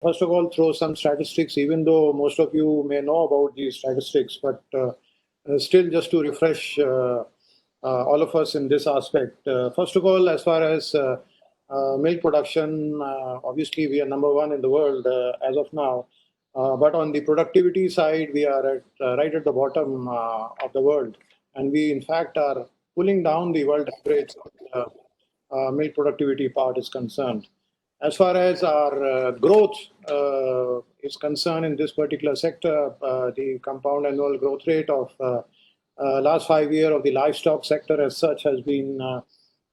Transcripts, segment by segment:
first of all, throw some statistics, even though most of you may know about these statistics, but still just to refresh all of us in this aspect. First of all, as far as milk production, obviously we are number one in the world as of now. But on the productivity side, we are right at the bottom of the world. And we, in fact, are pulling down the world average milk productivity part is concerned. As far as our growth is concerned in this particular sector, the compound annual growth rate of last 5 years of the livestock sector as such has been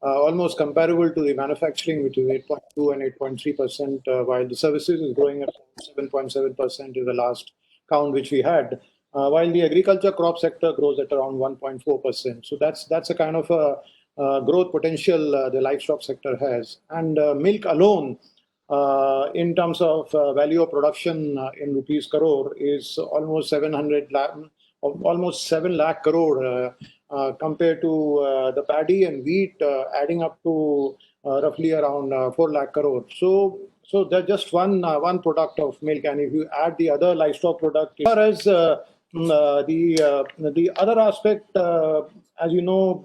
almost comparable to the manufacturing, which is 8.2 and 8.3%, while the services is growing at 7.7% is the last count which we had, while the agriculture crop sector grows at around 1.4%. So that's a kind of a growth potential the livestock sector has. And milk alone, in terms of value of production in rupees crore, is almost 700 lakh, almost 7 lakh crore compared to the paddy and wheat adding up to roughly around 4 lakh crore. So they're just one product of milk, and if you add the other livestock product, as far as the other aspect, as you know,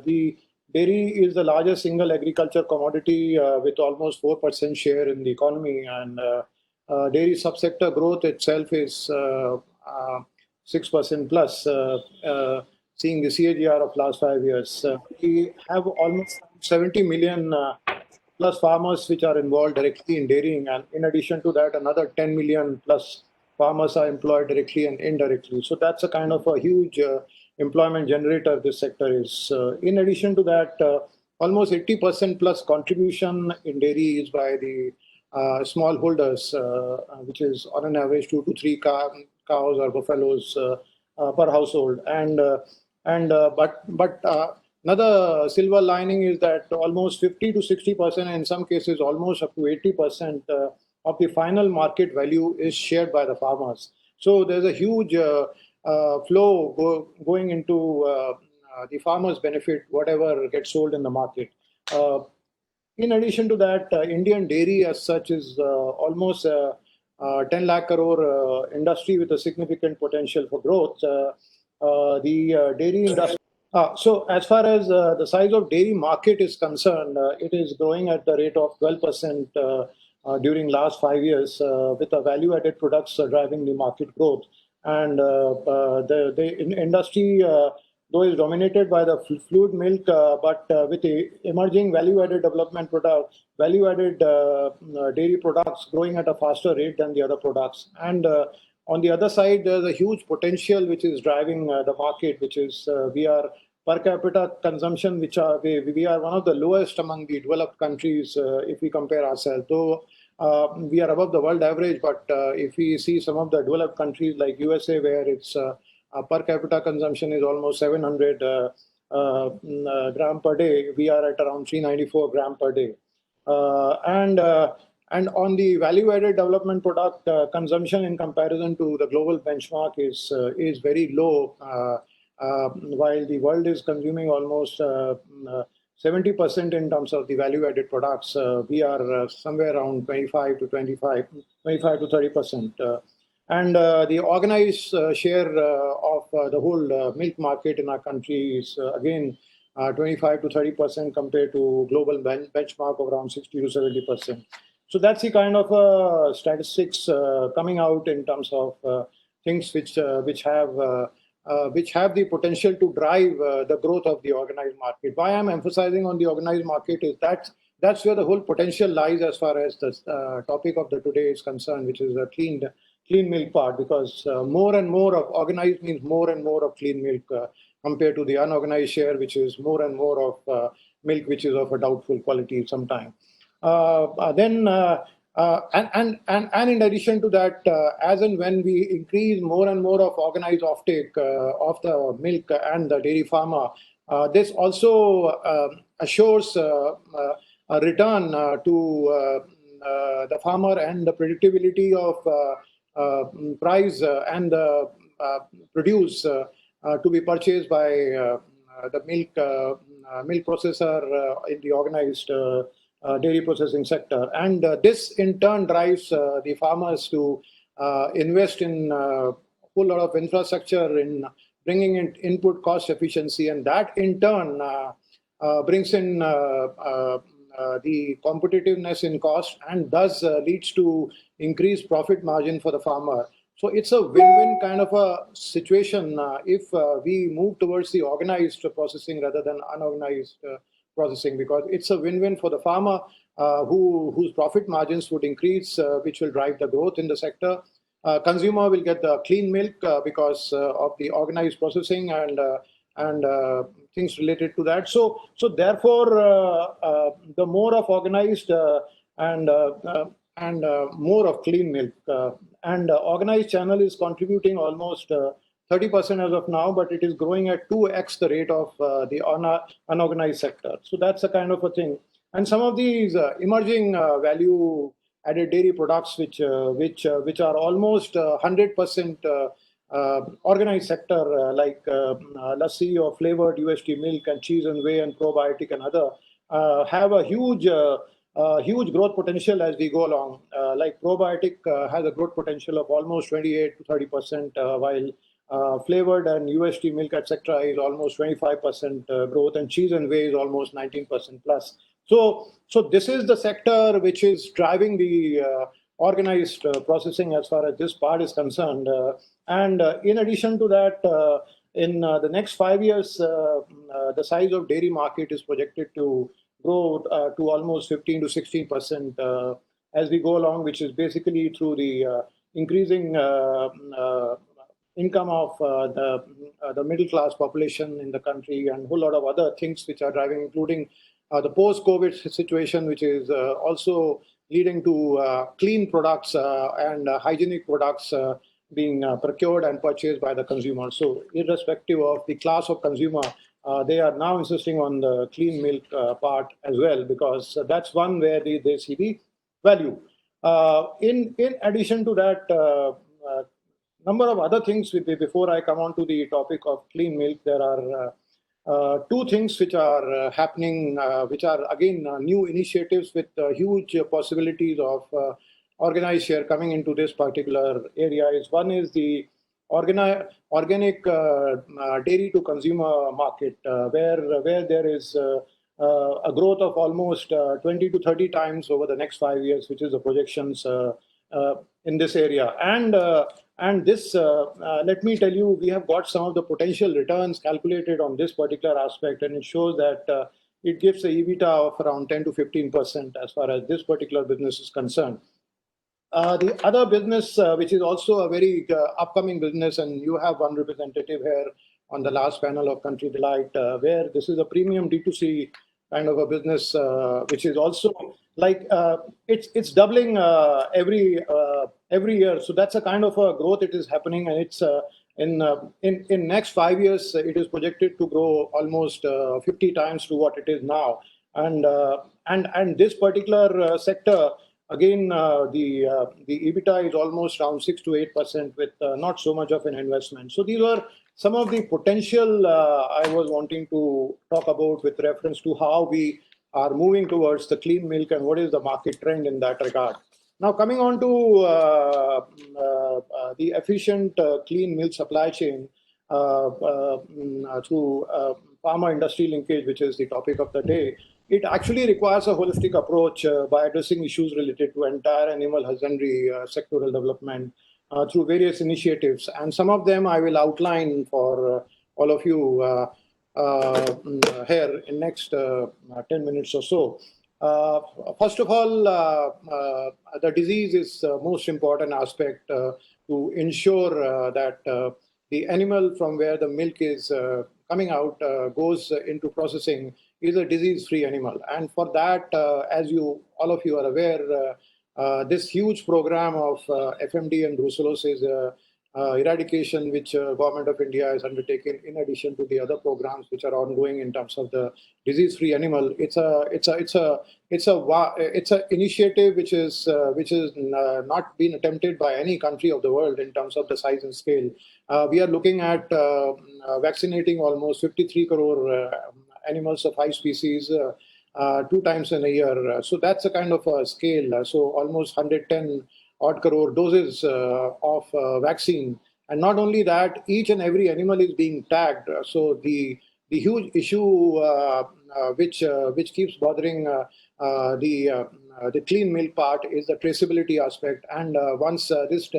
the dairy is the largest single agriculture commodity with almost 4% share in the economy, and dairy subsector growth itself is 6% plus, seeing the CAGR of last 5 years. We have almost 70 million plus farmers which are involved directly in dairying, and in addition to that, another 10 million plus farmers are employed directly and indirectly. So that's a kind of a huge employment generator this sector is. In addition to that, almost 80% plus contribution in dairy is by the small holders, which is on an average 2 to 3 cows or buffaloes per household. But another silver lining is that almost 50 to 60%, in some cases almost up to 80% of the final market value is shared by the farmers. So there's a huge flow going into the farmers' benefit, whatever gets sold in the market. In addition to that, Indian dairy as such is almost 10 lakh crore industry with a significant potential for growth. The dairy industry. So as far as the size of dairy market is concerned, it is growing at the rate of 12% during last 5 years, with the value-added products driving the market growth. And the industry, though is dominated by the fluid milk, but with the emerging value-added development product, value-added dairy products growing at a faster rate than the other products. And on the other side, there's a huge potential which is driving the market, which is we are per capita consumption, which are we are one of the lowest among the developed countries if we compare ourselves. Though we are above the world average, but if we see some of the developed countries like USA, where it's per capita consumption is almost 700 gram per day, we are at around 394 gram per day. And on the value-added development product consumption in comparison to the global benchmark is very low. While the world is consuming almost 70% in terms of the value-added products, we are somewhere around 25 to 30%. And the organized share of the whole milk market in our country is again 25 to 30% compared to global benchmark of around 60 to 70%. So that's the kind of statistics coming out in terms of things which have the potential to drive the growth of the organized market. Why I'm emphasizing on the organized market is that's where the whole potential lies as far as the topic of the today is concerned, which is a clean milk part, because more and more of organized means more and more of clean milk compared to the unorganized share, which is more and more of milk which is of a doubtful quality sometimes. And in addition to that, as and when we increase more and more of organized offtake of the milk and the dairy farmer, this also assures a return to the farmer and the predictability of price and the produce to be purchased by the milk processor in the organized dairy processing sector. And this in turn drives the farmers to invest in a whole lot of infrastructure in bringing in input cost efficiency, and that in turn brings in the competitiveness in cost, and thus leads to increased profit margin for the farmer. So it's a win-win kind of a situation if we move towards the organized processing rather than unorganized processing, because it's a win-win for the farmer whose profit margins would increase, which will drive the growth in the sector. Consumer will get the clean milk because of the organized processing and things related to that. So therefore, the more of organized and more of clean milk. And organized channel is contributing almost 30% as of now, but it is growing at 2x the rate of the unorganized sector. So that's a kind of a thing. And some of these emerging value added dairy products, which are almost 100% organized sector, like lassi or flavored UST milk and cheese and whey and probiotic and other, have a huge growth potential as we go along. Like probiotic has a growth potential of almost 28 to 30%, while flavored and UST milk, etc., is almost 25% growth, and cheese and whey is almost 19% plus. So this is the sector which is driving the organized processing as far as this part is concerned. And in addition to that, in the next 5 years, the size of dairy market is projected to grow to almost 15 to 16% as we go along, which is basically through the increasing income of the middle class population in the country, and a whole lot of other things which are driving, including the post-COVID situation, which is also leading to clean products and hygienic products being procured and purchased by the consumer. So irrespective of the class of consumer, they are now insisting on the clean milk part as well, because that's one where they see the value. In addition to that, number of other things, before I come on to the topic of clean milk, there are two things which are happening, which are again new initiatives with huge possibilities of organized share coming into this particular area. One is the organic dairy to consumer market, where there is a growth of almost 20 to 30 times over the next 5 years, which is the projections in this area. And this, let me tell you, we have got some of the potential returns calculated on this particular aspect, and it shows that it gives a EBITDA of around 10 to 15% as far as this particular business is concerned. The other business, which is also a very upcoming business, and you have one representative here on the last panel of Country Delight, where this is a premium D2C kind of a business, which is also like it's doubling every year. So that's a kind of a growth it is happening, and it's in next 5 years it is projected to grow almost 50 times to what it is now. And this particular sector, again, the EBITDA is almost around 6 to 8% with not so much of an investment. So these are some of the potential I was wanting to talk about with reference to how we are moving towards the clean milk and what is the market trend in that regard. Now, coming on to the efficient clean milk supply chain through farmer industry linkage, which is the topic of the day, it actually requires a holistic approach by addressing issues related to entire animal husbandry sectoral development through various initiatives. And some of them I will outline for all of you here in next 10 minutes or so. First of all, the disease is the most important aspect to ensure that the animal from where the milk is coming out goes into processing is a disease-free animal. And for that, as all of you are aware, this huge program of FMD and brucellosis eradication, which Government of India has undertaken, in addition to the other programs which are ongoing in terms of the disease-free animal, it's an initiative which is not been attempted by any country of the world in terms of the size and scale. We are looking at vaccinating almost 53 crore animals of 5 species two times in a year. So that's a kind of a scale. So almost 110 odd crore doses of vaccine. And not only that, each and every animal is being tagged. So the huge issue which keeps bothering the clean milk part is the traceability aspect. And once this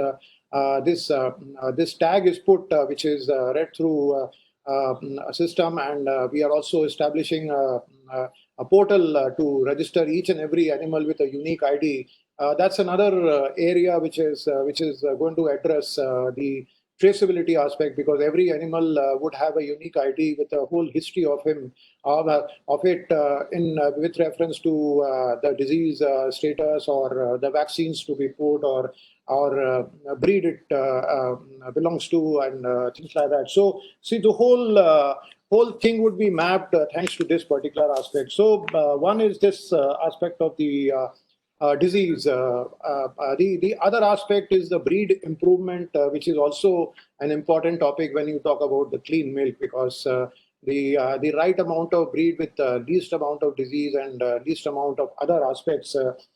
tag is put, which is read through a system, and we are also establishing a portal to register each and every animal with a unique ID. That's another area which is going to address the traceability aspect, because every animal would have a unique ID with a whole history of him, of it in with reference to the disease status, or the vaccines to be put, or breed it belongs to, and things like that. So see, the whole thing would be mapped thanks to this particular aspect. So one is this aspect of the disease. The other aspect is the breed improvement, which is also an important topic when you talk about the clean milk, because the right amount of breed with least amount of disease and least amount of other aspects.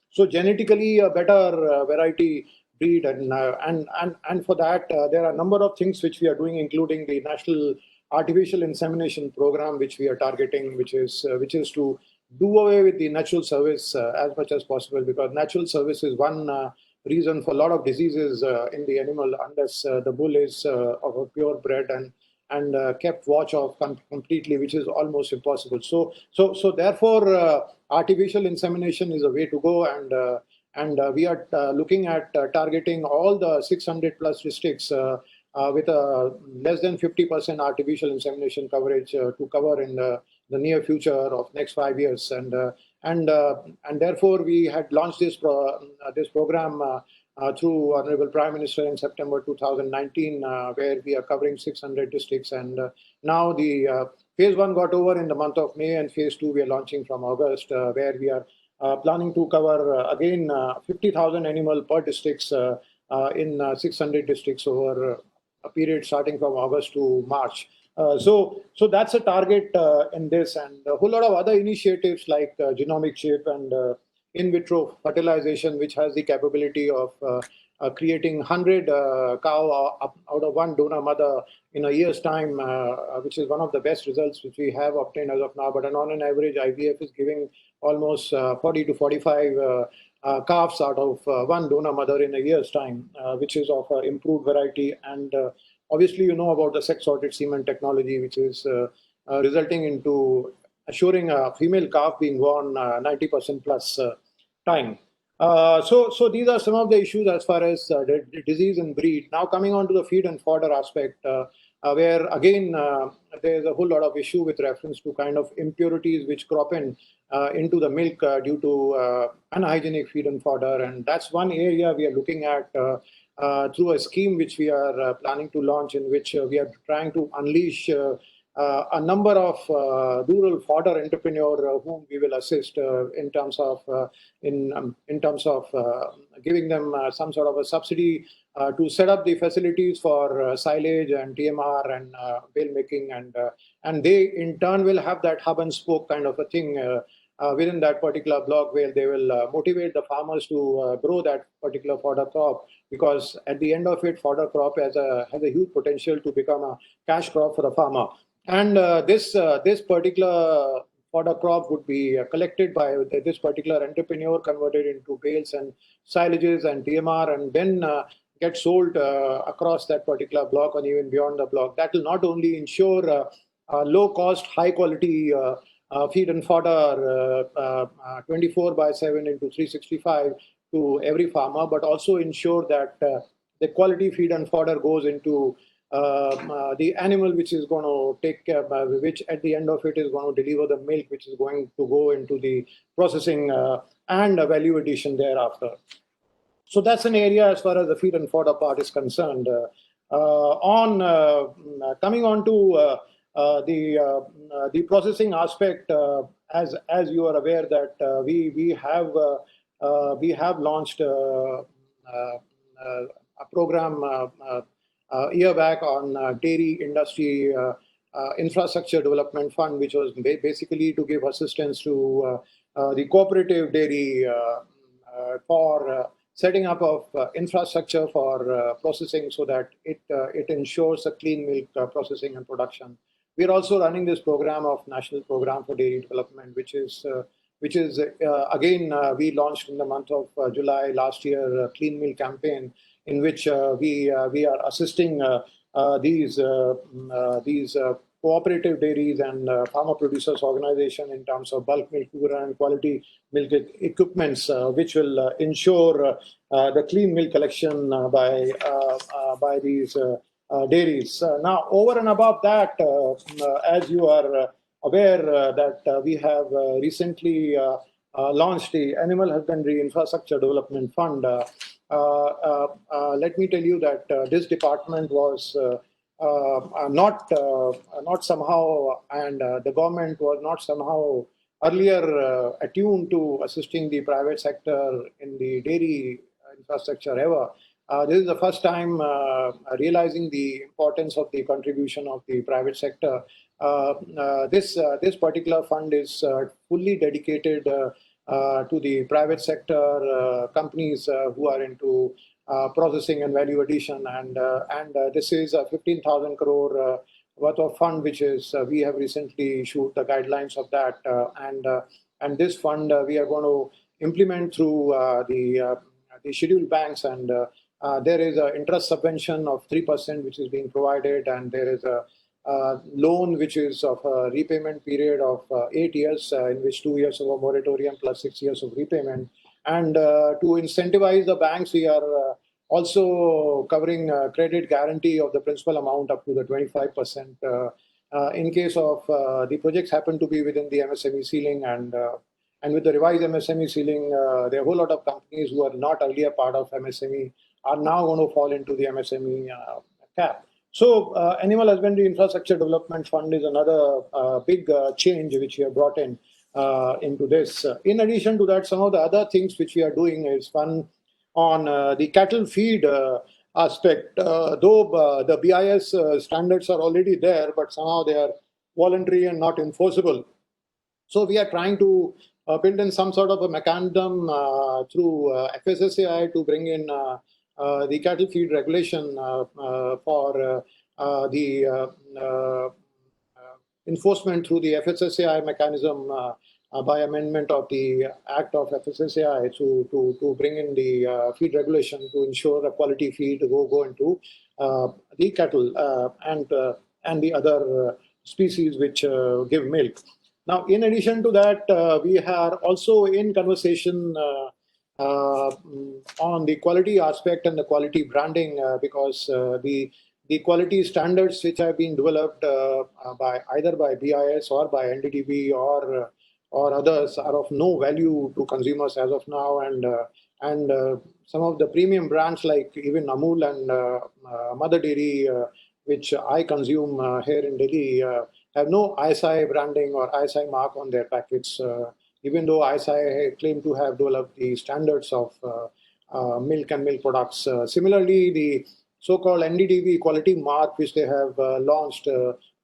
So genetically a better variety breed, and for that there are a number of things which we are doing, including the national artificial insemination program, which we are targeting, which is to do away with the natural service as much as possible, because natural service is one reason for a lot of diseases in the animal, unless the bull is of a pure bred and kept watch of completely, which is almost impossible. So therefore, artificial insemination is a way to go, and we are looking at targeting all the 600 plus districts with a less than 50% artificial insemination coverage to cover in the near future of next 5 years, and therefore we had launched this program through Honorable Prime Minister in September 2019, where we are covering 600 districts, and now the phase one got over in the month of May, and phase two we are launching from August, where we are planning to cover again 50,000 animal per districts in 600 districts over a period starting from August to March. So that's a target in this, and a whole lot of other initiatives like genomic chip and in vitro fertilization, which has the capability of creating 100 cow out of one donor mother in a year's time, which is one of the best results which we have obtained as of now. But on an average, IVF is giving almost 40 to 45 calves out of one donor mother in a year's time, which is of improved variety. And obviously, you know about the sex-sorted semen technology, which is resulting into assuring a female calf being born 90% plus time. So these are some of the issues as far as the disease and breed. Now coming on to the feed and fodder aspect, where again there's a whole lot of issue with reference to kind of impurities which crop in into the milk due to unhygienic feed and fodder, and that's one area we are looking at through a scheme which we are planning to launch, in which we are trying to unleash a number of rural fodder entrepreneur whom we will assist in terms of giving them some sort of a subsidy to set up the facilities for silage and TMR and bale making, and they in turn will have that hub and spoke kind of a thing within that particular block, where they will motivate the farmers to grow that particular fodder crop, because at the end of it, fodder crop has a huge potential to become a cash crop for the farmer. And this particular fodder crop would be collected by this particular entrepreneur, converted into bales and silages and TMR, and then get sold across that particular block and even beyond the block. That will not only ensure low cost, high quality feed and fodder 24/7 into 365 to every farmer, but also ensure that the quality feed and fodder goes into the animal which is going to take care, which at the end of it is going to deliver the milk, which is going to go into the processing and value addition thereafter. So that's an area as far as the feed and fodder part is concerned. On coming on to the processing aspect, as you are aware that we have launched a program a year back on dairy industry infrastructure development fund, which was basically to give assistance to the cooperative dairy for setting up of infrastructure for processing, so that it ensures a clean milk processing and production. We are also running this program of National Program for Dairy Development, which is again we launched in the month of July last year, a Clean Milk campaign, in which we are assisting these cooperative dairies and farmer producers organization in terms of bulk milk and quality milk equipments, which will ensure the clean milk collection by these dairies. Now, over and above that, as you are aware that we have recently launched the Animal Husbandry Infrastructure Development Fund. Let me tell you that this department was not somehow, and the government was not somehow earlier attuned to assisting the private sector in the dairy infrastructure ever. This is the first time realizing the importance of the contribution of the private sector. This particular fund is fully dedicated to the private sector companies who are into processing and value addition, and this is a 15,000 crore worth of fund, which is we have recently issued the guidelines of that, and this fund we are going to implement through the scheduled banks, and there is an interest subvention of 3% which is being provided, and there is a loan which is of a repayment period of 8 years, in which 2 years of a moratorium plus 6 years of repayment. And to incentivize the banks, we are also covering credit guarantee of the principal amount up to the 25%. In case of the projects happen to be within the MSME ceiling, and with the revised MSME ceiling, there are a whole lot of companies who are not earlier part of MSME are now going to fall into the MSME cap. So Animal Husbandry Infrastructure Development Fund is another big change which we have brought in into this. In addition to that, some of the other things which we are doing is one on the cattle feed aspect. Though the BIS standards are already there, but somehow they are voluntary and not enforceable. So we are trying to build in some sort of a mechanism through FSSAI to bring in the cattle feed regulation for the enforcement through the FSSAI mechanism by amendment of the Act of FSSAI to bring in the feed regulation to ensure the quality feed go into the cattle and the other species which give milk. Now, in addition to that, we are also in conversation on the quality aspect and the quality branding, because the quality standards which have been developed by either by BIS or by NDDB or others are of no value to consumers as of now, and some of the premium brands like even Amul and Mother Dairy, which I consume here in Delhi, have no ISI branding or ISI mark on their packets, even though ISI claim to have developed the standards of milk and milk products. Similarly, the so-called NDDB quality mark, which they have launched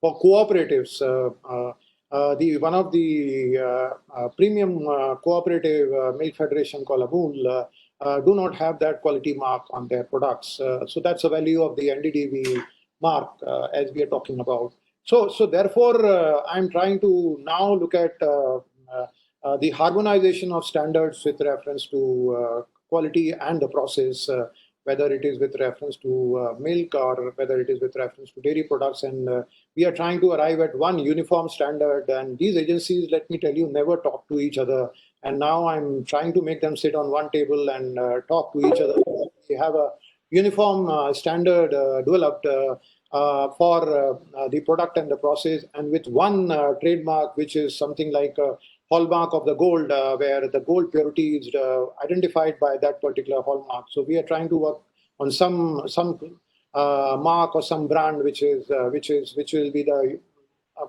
for cooperatives, one of the premium cooperative milk federation called Amul do not have that quality mark on their products. So that's the value of the NDDB mark as we are talking about. So therefore, I'm trying to now look at the harmonization of standards with reference to quality and the process, whether it is with reference to milk or whether it is with reference to dairy products. And we are trying to arrive at one uniform standard. And these agencies, let me tell you, never talk to each other. And now I'm trying to make them sit on one table and talk to each other. We have a uniform standard developed for the product and the process, and with one trademark, which is something like a hallmark of the gold, where the gold purity is identified by that particular hallmark. So we are trying to work on some mark or some brand which will be the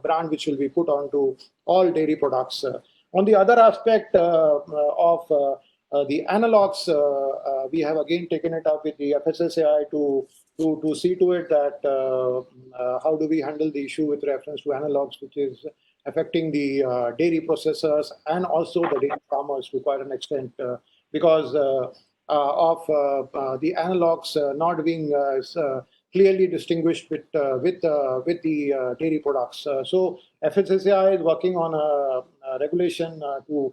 brand which will be put onto all dairy products. On the other aspect of The analogs, we have again taken it up with the FSSAI to see to it that how do we handle the issue with reference to analogs, which is affecting the dairy processors and also the dairy farmers to quite an extent, because of the analogs not being clearly distinguished with the dairy products. So FSSAI is working on a regulation to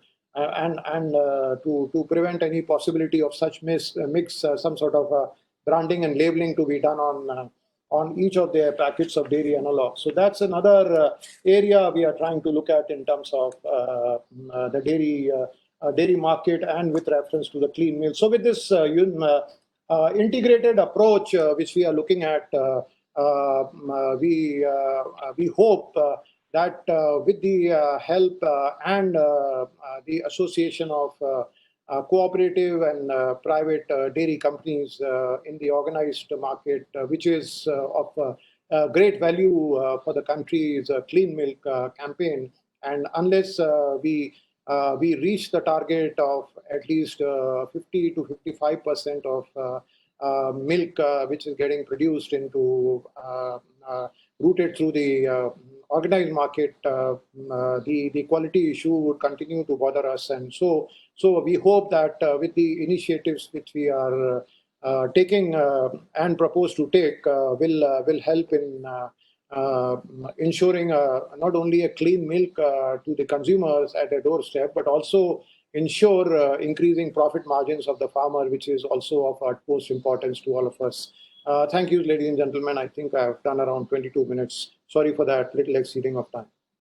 prevent any possibility of such mix, some sort of branding and labeling to be done on each of their packets of dairy analogs. So that's another area we are trying to look at in terms of the dairy market and with reference to the clean milk. So with this integrated approach which we are looking at, we hope that with the help and the association of cooperative and private dairy companies in the organized market, which is of great value for the country's clean milk campaign. And unless we reach the target of at least 50 to 55% of milk which is getting produced into routed through the organized market, the quality issue would continue to bother us. And so we hope that with the initiatives which we are taking and propose to take will help in ensuring not only a clean milk to the consumers at their doorstep, but also ensure increasing profit margins of the farmer, which is also of utmost importance to all of us. Thank you, ladies and gentlemen. I think I have done around 22 minutes. Sorry for that little exceeding of time.